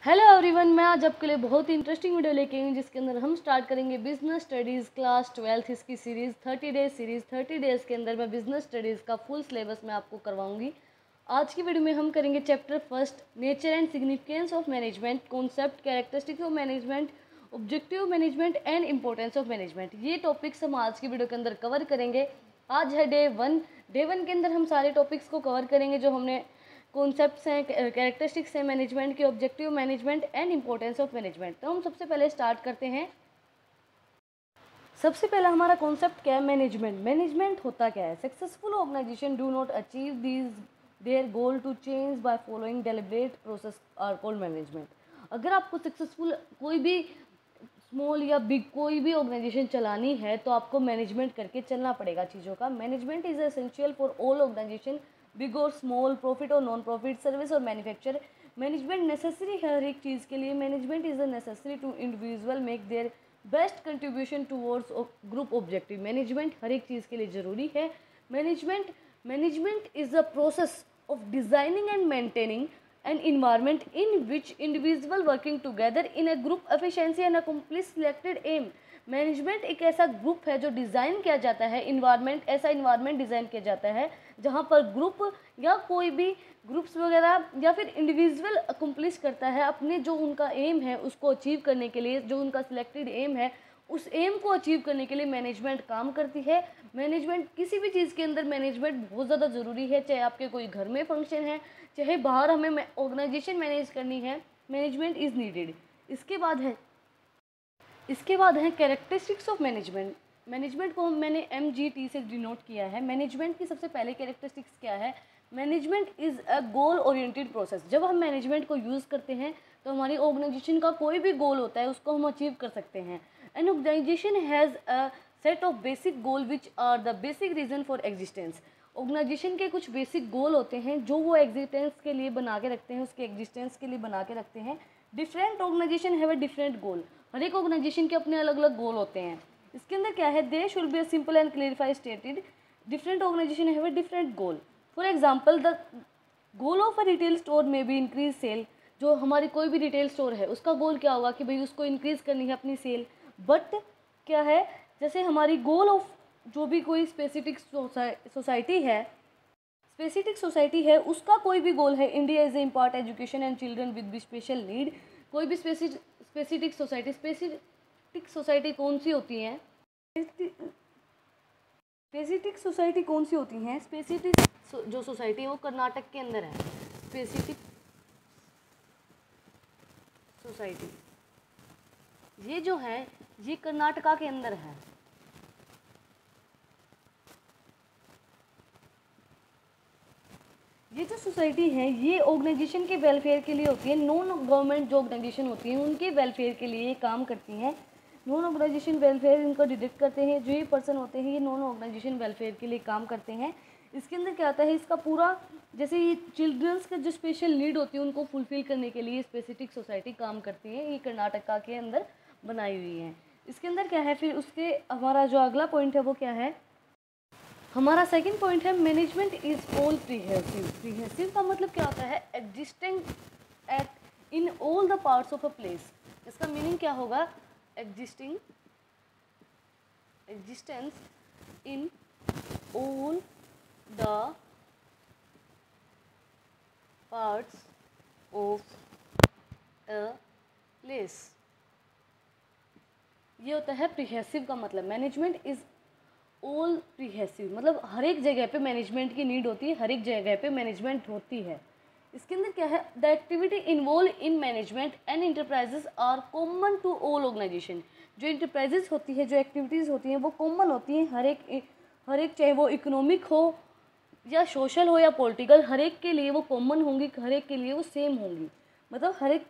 Hello everyone, मैं आज आपके लिए बहुत ही इंटरेस्टिंग वीडियो लेके आई हूँ जिसके अंदर हम स्टार्ट करेंगे बिजनेस स्टडीज़ क्लास 12th इसकी सीरीज़ 30 डेज सीरीज़ 30 डेज़ के अंदर मैं बिजनेस स्टडीज़ का फुल सिलेबस मैं आपको करवाऊंगी। आज की वीडियो में हम करेंगे chapter first, nature and significance of management, concept, characteristics of management, objective management and importance of management. ये टॉपिक्स हम आज की वीडियो के अंदर कवर करेंगे। आज है डे वन के अंदर हम सारे टॉपिक्स को कवर करेंगे जो हमने कॉन्सेप्ट्स हैं, कैरेक्टरिस्टिक्स हैं मैनेजमेंट के, objective management and importance of management. तो हम सबसे पहले स्टार्ट करते हैं। सबसे पहला हमारा कॉन्सेप्ट क्या है? मैनेजमेंट। मैनेजमेंट होता क्या है? Successful organisation do not achieve these their goal to change by following deliberate process are called management. अगर आपको सक्सेसफुल कोई भी स्मॉल या बिग कोई भी ऑर्गेनाइजेशन चलानी है तो आपको मैनेजमेंट करके चलना पड़ेगा चीज़ों का। Management is essential for all organisation, big और स्मॉल, प्रॉफिट और नॉन प्रॉफिट, सर्विस और मैन्युफैक्चर। मैनेजमेंट नेसेसरी है हर एक चीज़ के लिए। Management is a necessary to individual make their best contribution towards group objective. Management हर एक चीज़ के लिए ज़रूरी है। Management is the process of designing and maintaining an environment in which individual working together in a group efficiency and accomplish selected aim। Management एक ऐसा group है जो डिज़ाइन किया जाता है, इन्वायरमेंट, ऐसा इन्वायरमेंट डिज़ाइन किया जाता है जहाँ पर ग्रुप या कोई भी ग्रुप्स वगैरह या फिर इंडिविजुअल अकम्प्लिश करता है अपने जो उनका एम है उसको अचीव करने के लिए, जो उनका सिलेक्टेड एम है उस एम को अचीव करने के लिए मैनेजमेंट काम करती है। मैनेजमेंट किसी भी चीज़ के अंदर मैनेजमेंट बहुत ज़्यादा ज़रूरी है, चाहे आपके कोई घर में फंक्शन है, चाहे बाहर हमें ऑर्गेनाइजेशन मैनेज करनी है, मैनेजमेंट इज़ नीडेड। इसके बाद है कैरेक्टरिस्टिक्स ऑफ मैनेजमेंट। मैनेजमेंट को मैंने MGT से डिनोट किया है। मैनेजमेंट की सबसे पहले कैरेक्टरिस्टिक्स क्या है? Management is a goal oriented process. जब हम मैनेजमेंट को यूज़ करते हैं तो हमारी ऑर्गेनाइजेशन का कोई भी गोल होता है उसको हम अचीव कर सकते हैं। An organisation has a set of basic goal which are the basic reason for existence. Organisation के कुछ बेसिक गोल होते हैं जो वो एग्जिस्टेंस के लिए बना के रखते हैं, उसके एग्जिस्टेंस के लिए बना के रखते हैं। Different organisation have a different goal. हर एक ऑर्गेनाइजेशन के अपने अलग अलग गोल होते हैं। इसके अंदर क्या है? They should be a simple and clarify stated. Different organisation have a different goal. For example, the goal of a retail store may be increase sale. जो हमारी कोई भी रिटेल स्टोर है उसका गोल क्या होगा कि भाई उसको इंक्रीज़ करनी है अपनी सेल। बट क्या है, जैसे हमारी गोल ऑफ जो भी कोई स्पेसिफिक सोसाइटी है उसका कोई भी गोल है, India is impart education and children with special need. कोई भी स्पेसिफिक सोसाइटी कौन सी होती है? स्पेसिफिक सोसाइटी कौन सी होती हैं? स्पेसिफिक जो सोसाइटी है वो कर्नाटक के अंदर है। स्पेसिफिक सोसाइटी ये जो है ये कर्नाटका के अंदर है। ये जो सोसाइटी है ये ऑर्गेनाइजेशन के वेलफेयर के लिए होती है। नॉन गवर्नमेंट जो ऑर्गेनाइजेशन होती हैं उनके वेलफेयर के लिए ये काम करती हैं। नॉन ऑर्गेनाइजेशन वेलफेयर इनको डिडक्ट करते हैं। जो ये पर्सन होते हैं ये नॉन ऑर्गेनाइजेशन वेलफेयर के लिए काम करते हैं। इसके अंदर क्या आता है, इसका पूरा जैसे ये चिल्ड्रंस के जो स्पेशल नीड होती है उनको फुलफिल करने के लिए स्पेसिफिक सोसाइटी काम करती है। ये कर्नाटका के अंदर बनाई हुई है। इसके अंदर क्या है, फिर उसके हमारा जो अगला पॉइंट है वो क्या है? हमारा सेकंड पॉइंट है management is all pervasive. Pervasive का मतलब क्या होता है? Existing at in all the parts of a place. इसका मीनिंग क्या होगा? Existence in all the parts of a place. ये होता है प्रीहेसिव का मतलब। मैनेजमेंट इज ऑल प्रीहेसिव मतलब हर एक जगह पे मैनेजमेंट की नीड होती है, हर एक जगह पे मैनेजमेंट होती है। इसके अंदर क्या है? The activity involve in management and enterprises are common to all organisation. जो इंटरप्राइजेज होती है, जो एक्टिविटीज़ होती हैं वो कॉमन होती हैं हर एक चाहे वो इकोनॉमिक हो या सोशल हो या पॉलिटिकल, हर एक के लिए वो कॉमन होंगी, हर एक के लिए वो सेम होंगी। मतलब हर एक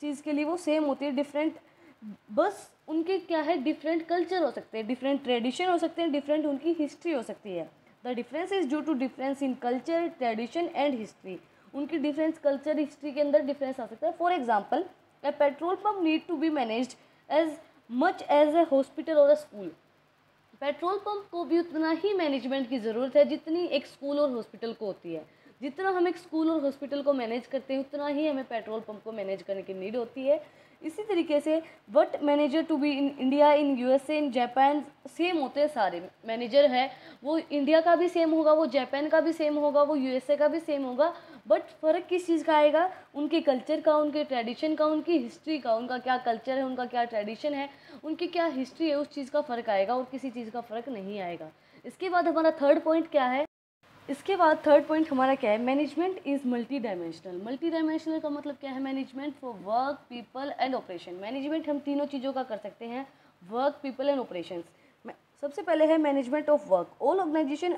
चीज़ के लिए वो सेम होती है। डिफरेंट बस उनके क्या है, डिफरेंट कल्चर हो सकते हैं, डिफरेंट ट्रेडिशन हो सकते हैं, डिफरेंट उनकी हिस्ट्री हो सकती है। The difference is due to difference in culture, tradition and history. उनकी डिफरेंस कल्चर, हिस्ट्री के अंदर डिफरेंस आ सकता है। For example, a petrol pump need to be managed as much as a hospital और अ स्कूल। पेट्रोल पंप को भी उतना ही मैनेजमेंट की ज़रूरत है जितनी एक स्कूल और हॉस्पिटल को होती है। जितना हम एक स्कूल और हॉस्पिटल को मैनेज करते हैं उतना ही हमें पेट्रोल पंप को मैनेज करने की नीड होती है। इसी तरीके से what manager to be in India, in USA, in Japan same होते हैं सारे मैनेजर है, वो इंडिया का भी सेम होगा, वो जापान का भी सेम होगा, वो यूएसए का भी सेम होगा, बट फ़र्क किस चीज़ का आएगा, उनके कल्चर का, उनके ट्रेडिशन का, उनकी हिस्ट्री का, उनका क्या कल्चर है, उनका क्या ट्रेडिशन है, उनकी क्या हिस्ट्री है, उस चीज़ का फ़र्क आएगा और किसी चीज़ का फ़र्क नहीं आएगा। इसके बाद हमारा थर्ड पॉइंट क्या है, इसके बाद थर्ड पॉइंट हमारा क्या है, management is multi dimensional. Multi dimensional का मतलब क्या है, management for work, people and operation. Management हम तीनों चीज़ों का कर सकते हैं, वर्क, पीपल एंड ऑपरेशंस। सबसे पहले है management of work. All organisation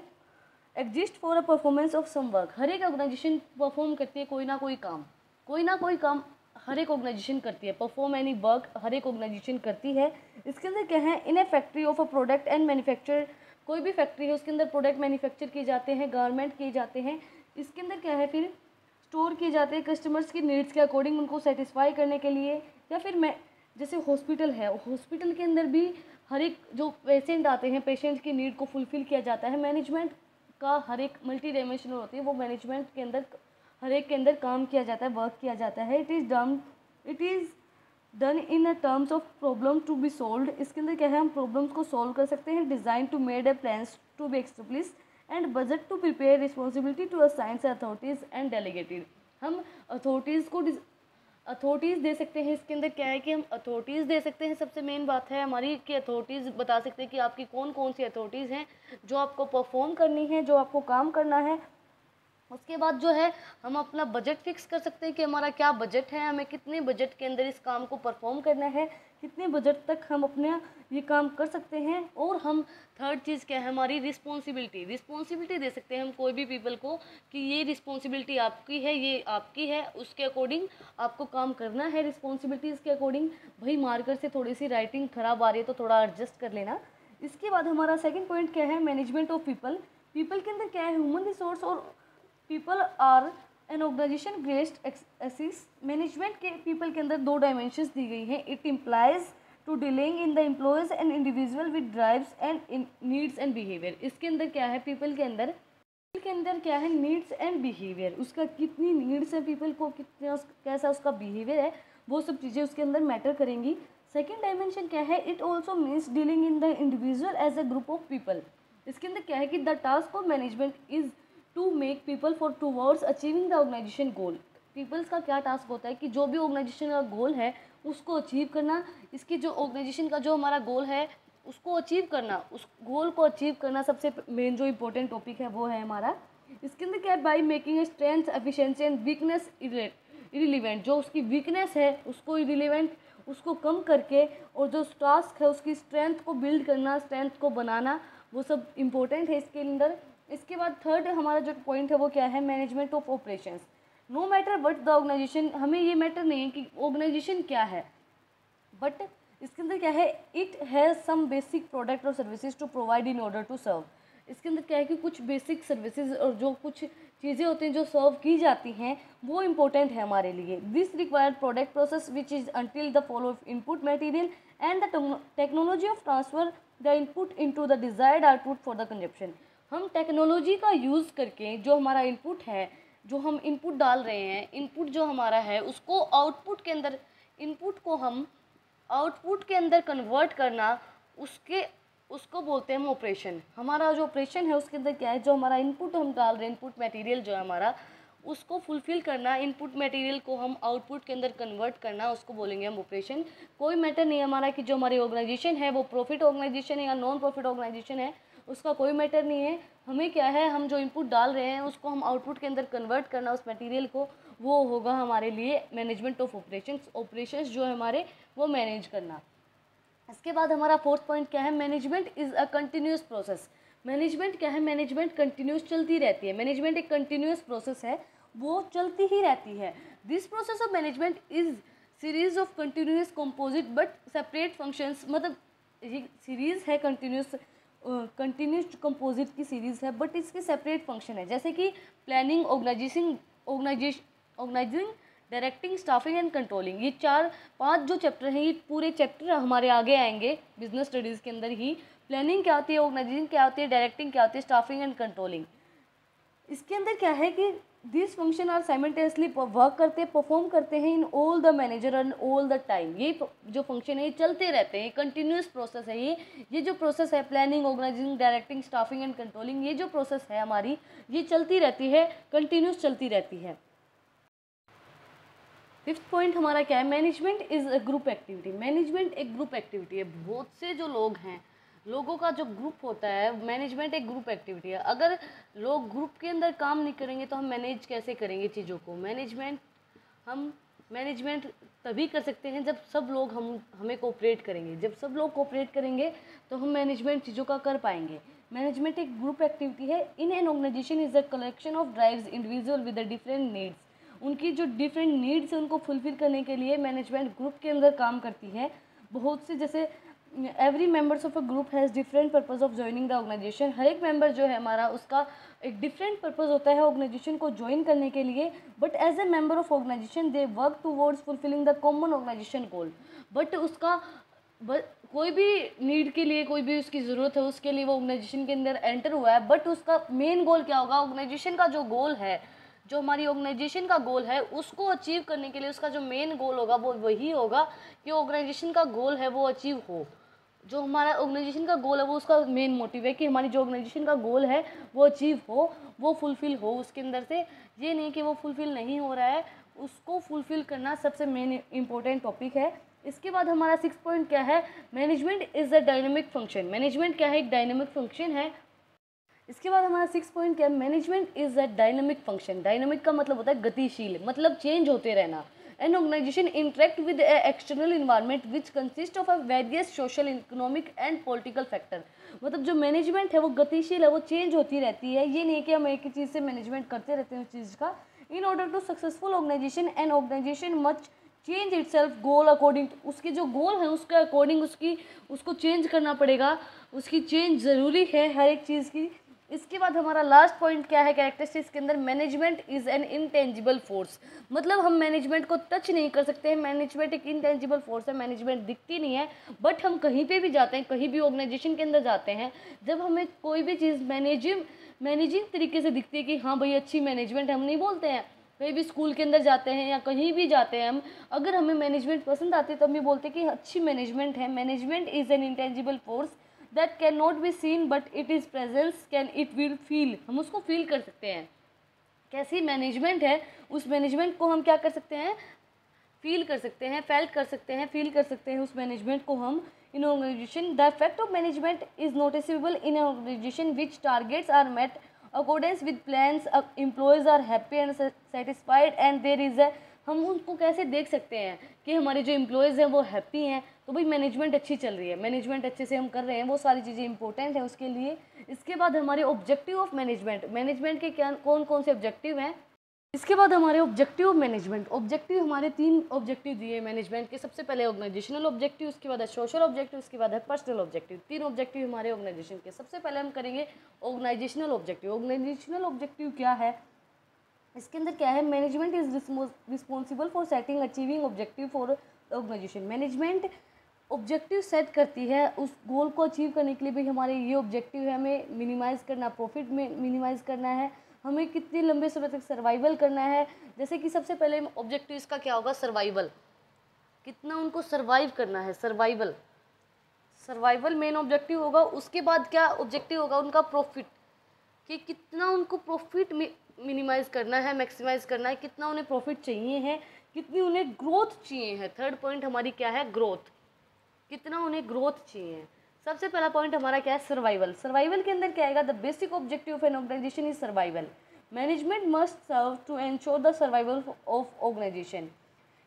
exist for a performance of some work. हर एक ऑर्गेनाइजेशन परफॉर्म करती है कोई ना कोई काम, कोई ना कोई काम हर एक ऑर्गेनाइजेशन करती है, परफॉर्म एनी वर्क हर एक ऑर्गेनाइजेशन करती है। इसके अंदर क्या है, in a factory of a product and manufacture, कोई भी फैक्ट्री है उसके अंदर प्रोडक्ट मैन्युफैक्चर किए जाते हैं, गारमेंट किए जाते हैं। इसके अंदर क्या है, फिर स्टोर किए जाते हैं कस्टमर्स की नीड्स के अकॉर्डिंग, उनको सेटिस्फाई करने के लिए। या फिर मैं जैसे हॉस्पिटल है, हॉस्पिटल के अंदर भी हर एक जो पेशेंट आते हैं, पेशेंट की नीड को फुलफ़िल किया जाता है। मैनेजमेंट का हर एक मल्टी डायमेंशनल होती है, वो मैनेजमेंट के अंदर हर एक के अंदर काम किया जाता है, वर्क किया जाता है। It is done in a terms of problem to be solve. इसके अंदर क्या है, हम प्रॉब्लम्स को सॉल्व कर सकते हैं। Design to made a plans to be explicit and budget to prepare, responsibility to assign authorities and delegated. हम अथॉरिटीज़ दे सकते हैं। इसके अंदर क्या है कि हम अथॉरिटीज़ दे सकते हैं, सबसे मेन बात है हमारी कि अथॉरिटीज़ बता सकते हैं कि आपकी कौन कौन सी अथॉरिटीज़ हैं जो आपको परफॉर्म करनी है, जो आपको काम करना है। उसके बाद जो है हम अपना बजट फिक्स कर सकते हैं कि हमारा क्या बजट है, हमें कितने बजट के अंदर इस काम को परफॉर्म करना है, कितने बजट तक हम अपने ये काम कर सकते हैं। और हम थर्ड चीज़ क्या है, हमारी रिस्पॉन्सिबिलिटी दे सकते हैं हम कोई भी पीपल को कि ये रिस्पॉन्सिबिलिटी आपकी है, ये आपकी है, उसके अकॉर्डिंग आपको काम करना है, रिस्पॉन्सिबिलिटीज़ के अकॉर्डिंग। भाई मार्कर से थोड़ी सी राइटिंग ख़राब आ रही है तो थोड़ा एडजस्ट कर लेना। इसके बाद हमारा सेकेंड पॉइंट क्या है, मैनेजमेंट ऑफ पीपल। पीपल के अंदर क्या है, ह्यूमन रिसोर्स और people are an organisation greatest एसिस। मैनेजमेंट के पीपल के अंदर दो डायमेंशंस दी गई हैं। It implies to dealing in the employees and individual with drives and needs and behaviour. इसके अंदर क्या है, पीपल के अंदर क्या है, नीड्स एंड बिहेवियर, उसका कितनी नीड्स है, पीपल को कितना कैसा उसका बिहेवियर है, वो सब चीज़ें उसके अंदर मैटर करेंगी। सेकेंड डायमेंशन क्या है, it also means dealing in the individual as a group of people. इसके अंदर क्या है कि the task of management is to make people for towards achieving the organisation goal. Peoples का क्या टास्क होता है कि जो भी ऑर्गेनाइजेशन का गोल है उसको अचीव करना। इसकी जो ऑर्गेनाइजेशन का जो हमारा गोल है उसको अचीव करना, उस गोल को अचीव करना सबसे मेन जो इम्पोर्टेंट टॉपिक है वो है हमारा। इसके अंदर क्या है, by making strength, efficiency and weakness irrelevant. जो उसकी वीकनेस है उसको इरिलीवेंट, उसको कम करके, और जो टास्क है उसकी स्ट्रेंथ को बिल्ड करना, स्ट्रेंथ को बनाना, वो सब इम्पोर्टेंट है इसके अंदर। इसके बाद थर्ड हमारा जो पॉइंट है वो क्या है, management of operations. No matter what the organisation, हमें ये मैटर नहीं है कि ऑर्गेनाइजेशन क्या है, बट इसके अंदर क्या है, it has some basic product और services to provide in order to serve. इसके अंदर क्या है कि कुछ बेसिक सर्विसेज और जो कुछ चीज़ें होती हैं जो सर्व की जाती हैं वो इम्पोर्टेंट है हमारे लिए। This required product process which is until the follow of input material and the technology of transfer the input into the desired output for the consumption. हम टेक्नोलॉजी का यूज़ करके जो हमारा इनपुट है, जो हम इनपुट डाल रहे हैं, इनपुट जो हमारा है उसको आउटपुट के अंदर, इनपुट को हम आउटपुट के अंदर कन्वर्ट करना, उसको बोलते हैं हम ऑपरेशन। हमारा जो ऑपरेशन है उसके अंदर क्या है, जो हमारा इनपुट हम डाल रहे हैं, इनपुट मटेरियल जो है हमारा, उसको फुलफ़िल करना, इनपुट मटेरियल को हम आउटपुट के अंदर कन्वर्ट करना, उसको बोलेंगे हम ऑपरेशन। कोई मैटर नहीं है हमारा कि जो हमारी ऑर्गेनाइजेशन है वो प्रॉफिट ऑर्गेनाइजेशन है या नॉन प्रॉफिट ऑर्गेनाइजेशन है, उसका कोई मैटर नहीं है। हमें क्या है, हम जो इनपुट डाल रहे हैं उसको हम आउटपुट के अंदर कन्वर्ट करना उस मटेरियल को, वो होगा हमारे लिए मैनेजमेंट ऑफ ऑपरेशंस। ऑपरेशंस जो है हमारे वो मैनेज करना। इसके बाद हमारा फोर्थ पॉइंट क्या है, management is a continuous process. Management क्या है, मैनेजमेंट कंटिन्यूस चलती रहती है। मैनेजमेंट एक कंटिन्यूस प्रोसेस है, वो चलती ही रहती है। This process of management is series of continuous composite but separate functions. मतलब ये सीरीज़ है कंटिन्यूस कंपोजिट की सीरीज़ है, बट इसके सेपरेट फंक्शन है, जैसे कि planning, organising, directing, staffing and controlling. ये 4-5 जो चैप्टर हैं, ये पूरे चैप्टर हमारे आगे आएंगे बिजनेस स्टडीज़ के अंदर ही। प्लानिंग क्या होती है, ऑर्गेनाइजिंग क्या होती है, डायरेक्टिंग क्या होती है, स्टाफिंग एंड कंट्रोलिंग। इसके अंदर क्या है कि this function are simultaneously work करते हैं, परफॉर्म करते हैं in all the manager and all the time. ये जो फंक्शन है ये चलते रहते हैं, कंटिन्यूस प्रोसेस है ये जो प्रोसेस है planning, organising, directing, staffing and controlling, ये जो प्रोसेस है हमारी ये चलती रहती है, कंटिन्यूस चलती रहती है। फिफ्थ पॉइंट हमारा क्या है, management is a group activity. Management एक ग्रुप एक्टिविटी है, बहुत से जो लोग हैं, लोगों का जो ग्रुप होता है, मैनेजमेंट एक ग्रुप एक्टिविटी है। अगर लोग ग्रुप के अंदर काम नहीं करेंगे तो हम मैनेज कैसे करेंगे चीज़ों को। हम मैनेजमेंट तभी कर सकते हैं जब सब लोग हमें कोऑपरेट करेंगे। जब सब लोग कोऑपरेट करेंगे तो हम मैनेजमेंट चीज़ों का कर पाएंगे। मैनेजमेंट एक ग्रुप एक्टिविटी है। In an organisation is a collection of drives individual with the different needs. उनकी जो डिफरेंट नीड्स है उनको फुलफिल करने के लिए मैनेजमेंट ग्रुप के अंदर काम करती है। बहुत से जैसे every members of a group has different purpose of joining the organisation. हर एक मेंबर जो है हमारा उसका एक डिफरेंट पर्पज़ होता है ऑर्गेनाइजेशन को ज्वाइन करने के लिए। But as a member of organisation they work towards fulfilling the common organisation goal. But कोई भी नीड के लिए, कोई भी उसकी ज़रूरत है उसके लिए वो ऑर्गेनाइजेशन के अंदर एंटर हुआ है, बट उसका मेन गोल क्या होगा, ऑर्गेनाइजेशन का जो गोल है, जो हमारी ऑर्गेनाइजेशन का गोल है उसको अचीव करने के लिए उसका जो मेन गोल होगा वो वही होगा कि ऑर्गेनाइजेशन का गोल है वो अचीव हो। जो हमारा ऑर्गेनाइजेशन का गोल है वो उसका मेन मोटिव है कि हमारी जो ऑर्गेनाइजेशन का गोल है वो अचीव हो, वो फुलफ़िल हो उसके अंदर से। ये नहीं कि वो फुलफ़िल नहीं हो रहा है, उसको फुलफ़िल करना सबसे मेन इम्पोर्टेंट टॉपिक है। इसके बाद हमारा 6 पॉइंट क्या है, management is a dynamic function. Management क्या है, एक डायनेमिक फंक्शन है। इसके बाद हमारा 6 पॉइंट क्या है, management is a dynamic function. Dynamic का मतलब होता है गतिशील, मतलब चेंज होते रहना। An organisation interact with external environment which consist of a various social, economic and political factor. मतलब जो मैनेजमेंट है वो गतिशील है, वो चेंज होती रहती है। ये नहीं है कि हम एक ही चीज़ से मैनेजमेंट करते रहते हैं उस चीज़ का। In order to successful organisation and organisation much change itself goal according, उसके जो गोल है उसके अकॉर्डिंग उसको चेंज करना पड़ेगा। उसकी चेंज ज़रूरी है हर एक चीज़ की। इसके बाद हमारा लास्ट पॉइंट क्या है कैरेक्टरिस्टिक्स के अंदर, management is an intangible force. मतलब हम मैनेजमेंट को टच नहीं कर सकते हैं। मैनेजमेंट एक इनटेंजिबल फोर्स है, मैनेजमेंट दिखती नहीं है, बट हम कहीं पे भी जाते हैं, कहीं भी ऑर्गेनाइजेशन के अंदर जाते हैं, जब हमें कोई भी चीज़ मैनेजिंग तरीके से दिखती है कि हाँ भाई अच्छी मैनेजमेंट, हम नहीं बोलते हैं। कहीं भी स्कूल के अंदर जाते हैं या कहीं भी जाते हैं हम, अगर हमें मैनेजमेंट पसंद आती है तो हम ये बोलते हैं कि अच्छी मैनेजमेंट है। Management is an intangible force that can not be seen but it is presence can it will feel. हम उसको फील कर सकते हैं। कैसी मैनेजमेंट है उस मैनेजमेंट को हम क्या कर सकते हैं, फील कर सकते हैं, फेल्ट कर सकते हैं, फील कर सकते हैं उस मैनेजमेंट को हम। In organisation the effect of management is noticeable in an organisation which targets are met accordance with plans, employees are happy and satisfied and there is a, हम उनको कैसे देख सकते हैं कि हमारे जो एम्प्लॉयज़ हैं वो हैप्पी हैं, तो भाई मैनेजमेंट अच्छी चल रही है, मैनेजमेंट अच्छे से हम कर रहे हैं, वो सारी चीज़ें इंपॉर्टेंट हैं उसके लिए। इसके बाद हमारे ऑब्जेक्टिव ऑफ मैनेजमेंट, मैनेजमेंट के क्या कौन कौन से ऑब्जेक्टिव हैं। इसके बाद हमारे ऑब्जेक्टिव मैनेजमेंट, ऑब्जेक्टिव हमारे 3 ऑब्जेक्टिव दिए मैनेजमेंट के। सबसे पहले ऑर्गेनाइजेशनल ऑब्जेक्टिव, उसके बाद है सोशल ऑब्जेक्टिव, उसके बाद है पर्सनल ऑब्जेक्टिव। 3 ऑब्जेक्टिव हमारे ऑर्गेनाइजेशन के। सबसे पहले हम करेंगे ऑर्गेनाइजेशनल ऑब्जेक्टिव। ऑर्गेनाइजेशनल ऑब्जेक्टिव क्या है, इसके अंदर क्या है, management is responsible for setting achieving objective for organisation. Management objective set करती है उस गोल को अचीव करने के लिए। भाई हमारे ये ऑब्जेक्टिव है, हमें मिनिमाइज़ करना, प्रॉफिट में मिनिमाइज़ करना है, हमें कितने लंबे समय तक सर्वाइवल करना है। जैसे कि सबसे पहले ऑब्जेक्टिव इसका क्या होगा, सर्वाइवल, कितना उनको सर्वाइव करना है, सर्वाइवल, सर्वाइवल मेन ऑब्जेक्टिव होगा। उसके बाद क्या ऑब्जेक्टिव होगा, उनका प्रॉफिट, कि कितना उनको प्रॉफिट मिनिमाइज़ करना है, मैक्सिमाइज़ करना है, कितना उन्हें प्रॉफिट चाहिए है, कितनी उन्हें ग्रोथ चाहिए है। थर्ड पॉइंट हमारी क्या है, ग्रोथ, कितना उन्हें ग्रोथ चाहिए। सबसे पहला पॉइंट हमारा क्या है, सर्वाइवल। सर्वाइवल के अंदर क्या आएगा, the basic objective of an organisation is survival. Management must serve to ensure the survival of organisation.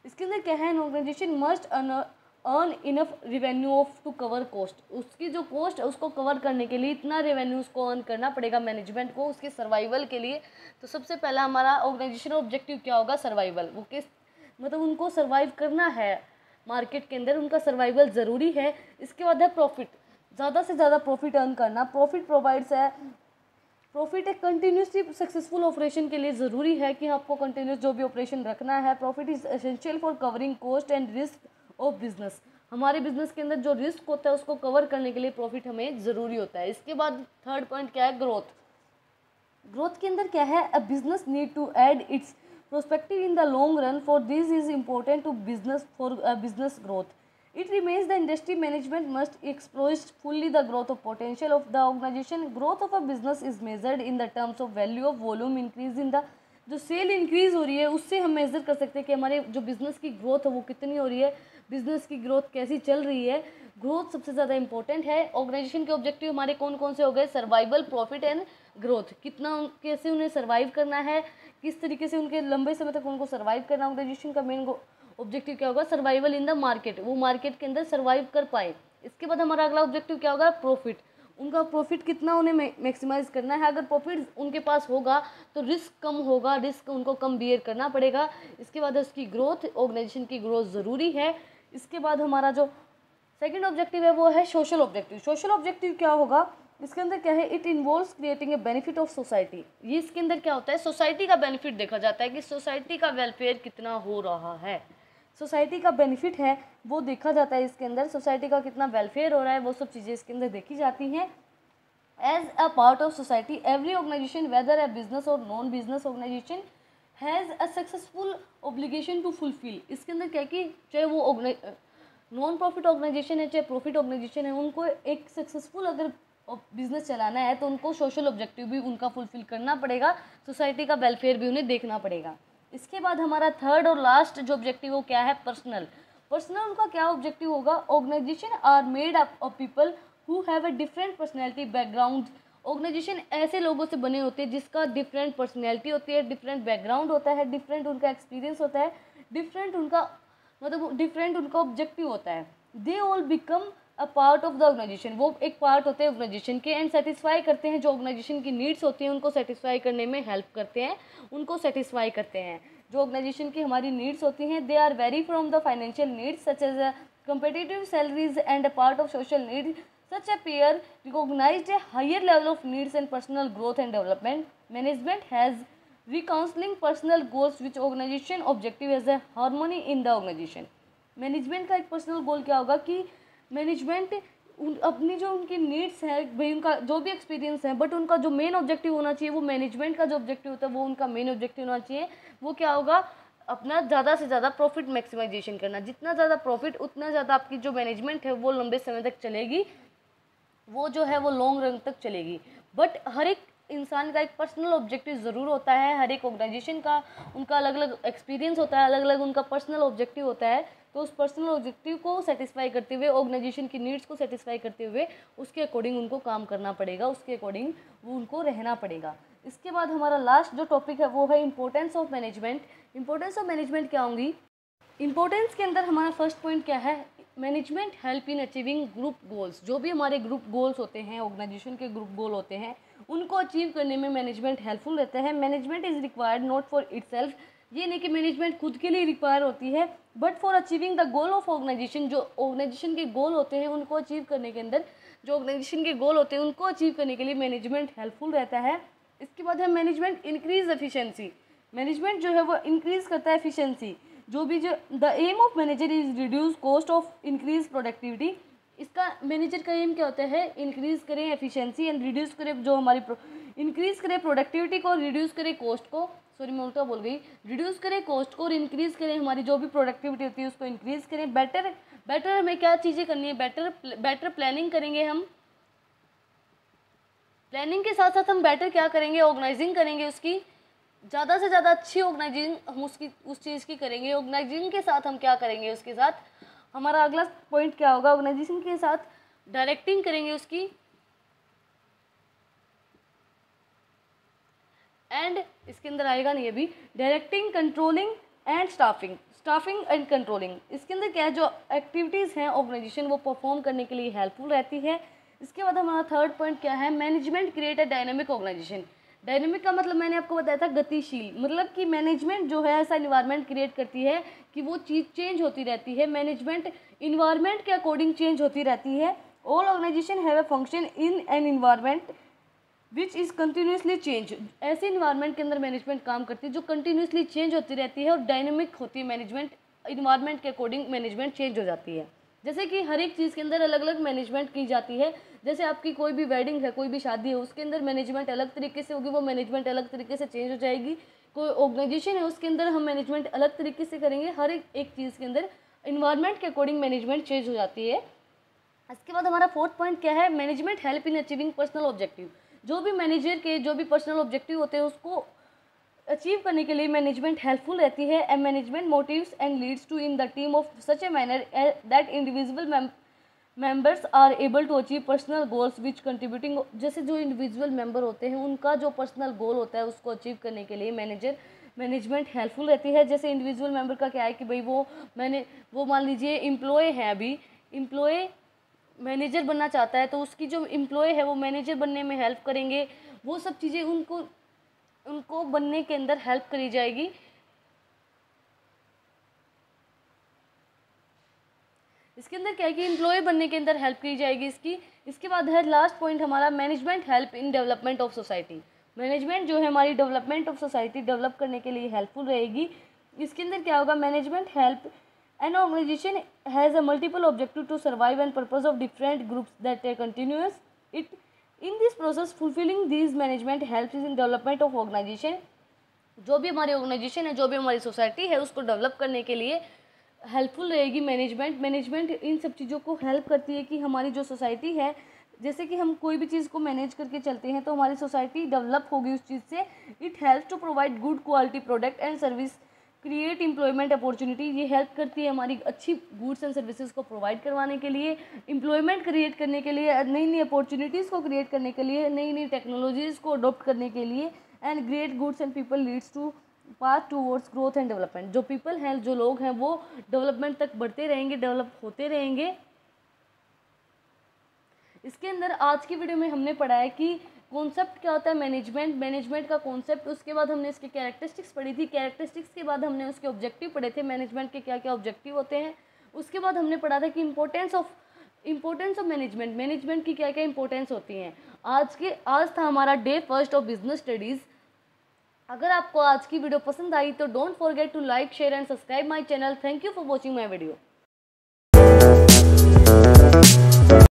इसके अंदर क्या है, an organisation must earn enough revenue of to cover cost. उसकी जो कॉस्ट है उसको कवर करने के लिए इतना रेवेन्यू उसको अर्न करना पड़ेगा मैनेजमेंट को उसके सर्वाइवल के लिए। तो सबसे पहला हमारा ऑर्गेनाइजेशन ऑब्जेक्टिव क्या होगा, सर्वाइवल। वो किस मतलब उनको सर्वाइव करना है मार्केट के अंदर, उनका सर्वाइवल ज़रूरी है। इसके बाद है प्रॉफिट, ज़्यादा से ज़्यादा प्रॉफिट अर्न करना। प्रॉफिट प्रोवाइड्स है, प्रॉफिट एक कंटिन्यूसली सक्सेसफुल ऑपरेशन के लिए ज़रूरी है कि आपको कंटिन्यूस जो भी ऑपरेशन रखना है। Profit is essential for covering cost and risk of business. हमारे बिजनेस के अंदर जो रिस्क होता है उसको कवर करने के लिए प्रॉफिट हमें ज़रूरी होता है। इसके बाद थर्ड पॉइंट क्या है, ग्रोथ। ग्रोथ के अंदर क्या है, a business need to add its prospective in the long run, for this is important to business for business growth. It remains the industry management must exploit fully the growth of potential of the organization. Growth of a business is measured in the terms of value of volume increase in the, जो cell increase हो रही है उससे हम measure कर सकते हैं कि हमारे जो बिज़नेस की ग्रोथ है वो कितनी हो रही है, बिज़नेस की ग्रोथ कैसी चल रही है. ग्रोथ सबसे ज़्यादा इंपॉर्टेंट है. ऑर्गेनाइजेशन के ऑब्जेक्टिव हमारे कौन कौन से हो गए, सर्वाइवल, प्रॉफिट एंड ग्रोथ. कितना कैसे उन्हें सर्वाइव करना है, किस तरीके से उनके लंबे समय तक उनको सर्वाइव करना. ऑर्गेनाइजेशन का मेन ऑब्जेक्टिव क्या होगा, सर्वाइवल इन द मार्केट, वो मार्केट के अंदर सर्वाइव कर पाए. इसके बाद हमारा अगला ऑब्जेक्टिव क्या होगा, प्रॉफिट. उनका प्रॉफिट कितना उन्हें मैक्सिमाइज करना है. अगर प्रॉफिट उनके पास होगा तो रिस्क कम होगा, रिस्क उनको कम बियर करना पड़ेगा. इसके बाद उसकी ग्रोथ, ऑर्गेनाइजेशन की ग्रोथ ज़रूरी है. इसके बाद हमारा जो सेकंड ऑब्जेक्टिव है वो है सोशल ऑब्जेक्टिव. सोशल ऑब्जेक्टिव क्या होगा, इसके अंदर क्या है, it involves creating a benefit of society. ये इसके अंदर क्या होता है, सोसाइटी का बेनिफिट देखा जाता है कि सोसाइटी का वेलफेयर कितना हो रहा है. सोसाइटी का बेनिफिट है वो देखा जाता है इसके अंदर, सोसाइटी का कितना वेलफेयर हो रहा है वो सब चीज़ें इसके अंदर देखी जाती हैं. As a part of society every organisation whether a business और non business organisation has a successful obligation to fulfil. इसके अंदर क्या है कि चाहे वो नॉन प्रॉफिट ऑर्गेनाइजेशन है चाहे प्रॉफिट ऑर्गेनाइजेशन है, उनको एक सक्सेसफुल अगर बिजनेस चलाना है तो उनको सोशल ऑब्जेक्टिव भी उनका फुलफिल करना पड़ेगा, सोसाइटी का वेलफेयर भी उन्हें देखना पड़ेगा. इसके बाद हमारा थर्ड और लास्ट जो ऑब्जेक्टिव वो क्या है, पर्सनल. पर्सनल उनका क्या ऑब्जेक्टिव होगा, organisation are made up of people who have a different personality background. Organisation ऐसे लोगों से बने होते हैं जिसका डिफरेंट पर्सनैलिटी होती है, डिफरेंट बैकग्राउंड होता है, डिफरेंट उनका एक्सपीरियंस होता है, डिफरेंट उनका मतलब डिफरेंट उनका ऑब्जेक्टिव होता है. They all become a part of the organisation, वो एक पार्ट होते हैं ऑर्गेनाइजेशन के एंड सेटिस्फाई करते हैं जो ऑर्गेनाइजेशन की नीड्स होती हैं उनको सेटिस्फाई करने में हेल्प करते हैं, उनको सेटिस्फाई करते हैं. जो ऑर्गेनाइजेशन की हमारी नीड्स होती हैं they are vary from the financial needs such as competitive salaries and a part of social need. Such a peer recognized a higher level of needs and personal growth and development. Management has recounseling personal goals which organization objective as a harmony in the organization. Management का एक personal goal क्या होगा कि management अपनी जो उनकी needs है भाई, उनका जो भी एक्सपीरियंस है, बट उनका जो मेन ऑब्जेक्टिव होना चाहिए वो मैनेजमेंट का जो ऑब्जेक्टिव होता है वो उनका मेन ऑब्जेक्टिव होना चाहिए. वो क्या होगा, अपना ज़्यादा से ज़्यादा प्रॉफिट मैक्सिमाइजेशन करना. जितना ज़्यादा प्रॉफिट उतना ज़्यादा आपकी जो मैनेजमेंट है वो लंबे समय तक चलेगी, वो जो है वो लॉन्ग रन तक चलेगी. बट हर एक इंसान का एक पर्सनल ऑब्जेक्टिव ज़रूर होता है, हर एक ऑर्गेनाइजेशन का उनका अलग अलग एक्सपीरियंस होता है, अलग अलग उनका पर्सनल ऑब्जेक्टिव होता है. तो उस पर्सनल ऑब्जेक्टिव को सेटिस्फाई करते हुए, ऑर्गेनाइजेशन की नीड्स को सेटिस्फाई करते हुए उसके अकॉर्डिंग उनको काम करना पड़ेगा, उसके अकॉर्डिंग वो उनको रहना पड़ेगा. इसके बाद हमारा लास्ट जो टॉपिक है वो है importance of management. Importance of management क्या होंगी, इंपॉर्टेंस के अंदर हमारा फर्स्ट पॉइंट क्या है, management help in achieving group goals. जो भी हमारे ग्रुप गोल्स होते हैं, ऑर्गेनाइजेशन के ग्रुप गोल होते हैं, उनको अचीव करने में मैनेजमेंट हेल्पफुल रहता है. Management is required not for itself, ये नहीं कि मैनेजमेंट खुद के लिए रिक्वायर होती है, but for achieving the goal of organisation. जो ऑर्गेनाइजेशन के गोल होते हैं उनको अचीव करने के अंदर, जो ऑर्गेनाइजेशन के गोल होते हैं उनको अचीव करने के लिए मैनेजमेंट हेल्पफुल रहता है. इसके बाद है मैनेजमेंट इंक्रीज एफिशिएंसी. मैनेजमेंट जो है वो इंक्रीज करता है एफिशिएंसी. जो भी जो the aim of manager is reduce cost of increase productivity. इसका मैनेजर का एम क्या होता है, इंक्रीज करें एफिशिएंसी एंड रिड्यूस करें जो हमारी इंक्रीज करें प्रोडक्टिविटी को, रिड्यूस करें कॉस्ट को, सॉरी मैं उल्टा बोल गई, रिड्यूस करें कॉस्ट को और इंक्रीज करें हमारी जो भी प्रोडक्टिविटी होती है उसको इंक्रीज करें. बेटर हमें क्या चीज़ें करनी है, बेटर प्लानिंग करेंगे हम. प्लानिंग के साथ साथ हम बेटर क्या करेंगे, ऑर्गेनाइजिंग करेंगे उसकी, ज़्यादा से ज़्यादा अच्छी ऑर्गेनाइजिंग हम उसकी उस चीज़ की करेंगे. ऑर्गेनाइजिंग के साथ हम क्या करेंगे, उसके साथ हमारा अगला पॉइंट क्या होगा, ऑर्गेनाइजेशन के साथ डायरेक्टिंग करेंगे उसकी. एंड इसके अंदर आएगा नहीं अभी, directing, controlling and staffing and controlling. इसके अंदर क्या है, जो एक्टिविटीज़ हैं ऑर्गेनाइजेशन वो परफॉर्म करने के लिए हेल्पफुल रहती है. इसके बाद हमारा थर्ड पॉइंट क्या है, management create a dynamic organisation. Dynamic का मतलब मैंने आपको बताया था गतिशील, मतलब कि मैनेजमेंट जो है ऐसा इन्वायरमेंट क्रिएट करती है कि वो चीज़ चेंज होती रहती है. मैनेजमेंट इन्वायरमेंट के अकॉर्डिंग चेंज होती रहती है. All organisation have a function in an environment which is continuously change. ऐसे इन्वायरमेंट के अंदर मैनेजमेंट काम करती है जो कंटिन्यूसली चेंज होती रहती है और डायनेमिक होती है. मैनेजमेंट इन्वायरमेंट के अकॉर्डिंग मैनेजमेंट चेंज हो जाती है. जैसे कि हर एक चीज़ के अंदर अलग अलग मैनेजमेंट की जाती है। जैसे आपकी कोई भी वेडिंग है, कोई भी शादी है, उसके अंदर मैनेजमेंट अलग तरीके से होगी, वो मैनेजमेंट अलग तरीके से चेंज हो जाएगी। कोई ऑर्गेनाइजेशन है, उसके अंदर हम मैनेजमेंट अलग तरीके से करेंगे। हर एक चीज़ के अंदर इन्वायरमेंट के अकॉर्डिंग मैनेजमेंट चेंज हो जाती है। इसके बाद हमारा फोर्थ पॉइंट क्या है, management help in achieving personal objective. जो भी मैनेजर के जो भी पर्सनल ऑब्जेक्टिव होते हैं उसको अचीव करने के लिए मैनेजमेंट हेल्पफुल रहती है। And management motives and leads to in the team of such a manner that individual members are able to achieve personal goals which contributing. जैसे जो इंडिविजुअल मेंबर होते हैं उनका जो पर्सनल गोल होता है उसको अचीव करने के लिए मैनेजमेंट हेल्पफुल रहती है। जैसे इंडिविजुअल मेंबर का क्या है कि भाई वो मान लीजिए एम्प्लॉय है, अभी एम्प्लॉय मैनेजर बनना चाहता है, तो उसकी जो एम्प्लॉय है वो मैनेजर बनने में हेल्प करेंगे। वो सब चीज़ें उनको बनने के अंदर हेल्प करी जाएगी। इसके अंदर क्या है कि एम्प्लॉय बनने के अंदर हेल्प की जाएगी इसके बाद है लास्ट पॉइंट हमारा, management help in development of society. Management जो है हमारी डेवलपमेंट ऑफ सोसाइटी डेवलप करने के लिए हेल्पफुल रहेगी। इसके अंदर क्या होगा, management help an organisation has a multiple objective to survive and purpose of different groups that are continuous it in this process fulfilling these management help is in development of organisation. जो भी हमारी organisation है, जो भी हमारी society है, उसको develop करने के लिए हेल्पफुल रहेगी मैनेजमेंट इन सब चीज़ों को हेल्प करती है कि हमारी जो सोसाइटी है, जैसे कि हम कोई भी चीज़ को मैनेज करके चलते हैं तो हमारी सोसाइटी डेवलप होगी उस चीज़ से। It helps to provide good quality product and service, create employment opportunity. ये हेल्प करती है हमारी अच्छी गुड्स एंड सर्विसेज को प्रोवाइड करवाने के लिए, एम्प्लॉयमेंट क्रिएट करने के लिए, नई नई अपॉर्चुनिटीज़ को क्रिएट करने के लिए, नई नई टेक्नोलॉजीज़ को अडॉप्ट करने के लिए। And great goods and people leads to path towards growth and development. जो पीपल हैं, जो लोग हैं, वो डेवलपमेंट तक बढ़ते रहेंगे, डेवलप होते रहेंगे। इसके अंदर आज की वीडियो में हमने पढ़ा है कि कॉन्सेप्ट क्या होता है मैनेजमेंट का कॉन्सेप्ट। उसके बाद हमने इसके कैरेक्टरिस्टिक्स पढ़ी थी, कैरेक्टरिस्टिक्स के बाद हमने उसके ऑब्जेक्टिव पढ़े थे, मैनेजमेंट के क्या क्या ऑब्जेक्टिव होते हैं। उसके बाद हमने पढ़ा था कि इंपॉर्टेंस ऑफ मैनेजमेंट की क्या क्या इंपॉर्टेंस होती हैं। आज था हमारा day first of business studies. अगर आपको आज की वीडियो पसंद आई तो don't forget to like, share and subscribe my channel. Thank you for watching my video.